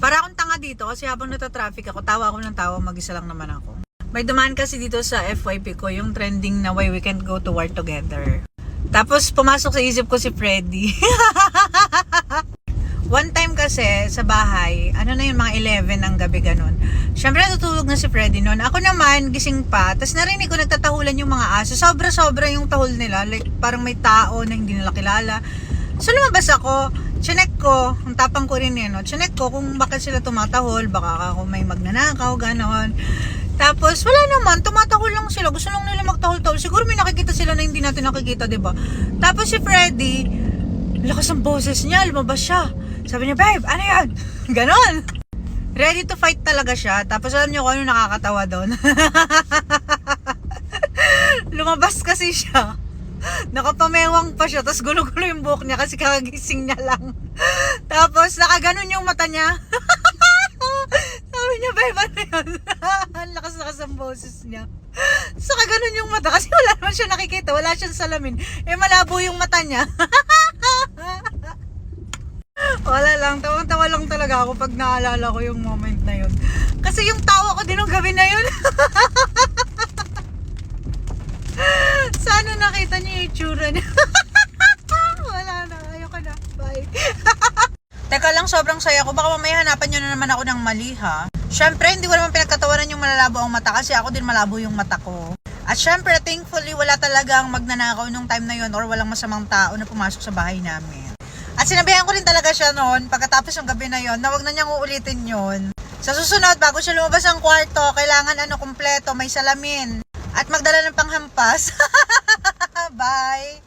Para akong tanga dito kasi habang nata-traffic ako, tawa ako ng tawa, mag-isa lang naman ako. May dumaan kasi dito sa FYP ko yung trending na why we can't go to war together. Tapos pumasok sa isip ko si Freddy. One time kasi sa bahay, ano na yun, mga 11 ng gabi ganun. Siyempre natutulog na si Freddy noon. Ako naman, gising pa. Tapos narinig ko nagtatahulan yung mga aso. Sobra-sobra yung tahol nila. Like parang may tao na hindi nila kilala. So lumabas ako. Chinek ko. Ang tapang ko rin yun. No? Chinek ko kung bakit sila tumatahol. Baka ako may magnanakaw, ganon. Tapos wala naman. Tumatahol lang sila. Gusto lang nila magtahol-tahol. Siguro may nakikita sila na hindi natin nakikita, diba? Tapos si Freddy, lakas ang boses niya. Lumabas siya. Sabi niya, babe, ano yan? Ganon. Ready to fight talaga siya. Tapos alam niyo kung ano nakakatawa doon. Lumabas kasi siya. Nakapamewang pa siya. Tapos gulo-gulo yung buhok niya kasi kakagising niya lang. Tapos nakaganon yung mata niya. Sabi niya, babe, ano yun? Ang lakas-lakas ang boses niya. Saka ganun yung mata. Kasi wala naman siya nakikita. Wala siyang salamin. Malabo yung mata niya. Wala lang, tawang-tawa lang talaga ako pag naalala ko yung moment na yun. Kasi yung tawa ko din ng gabi na yun. Sana nakita niyo yung itsura niya. Wala na, ayoko na. Bye. Teka lang, sobrang saya ko. Baka mamaya hanapan niyo na naman ako ng mali, ha? Syempre, hindi ko naman pinagkatawanan yung malalabo ang mata kasi ako din malabo yung mata ko. At syempre, thankfully, wala talagang magnanakaw nung time na yun or walang masamang tao na pumasok sa bahay namin. At sinabihan ko rin talaga siya noon, pagkatapos ng gabi na yon, na wag na niyang uulitin yon. Sa susunod, bago siya lumabas ng kwarto, kailangan kumpleto, may salamin. At magdala ng panghampas. Bye!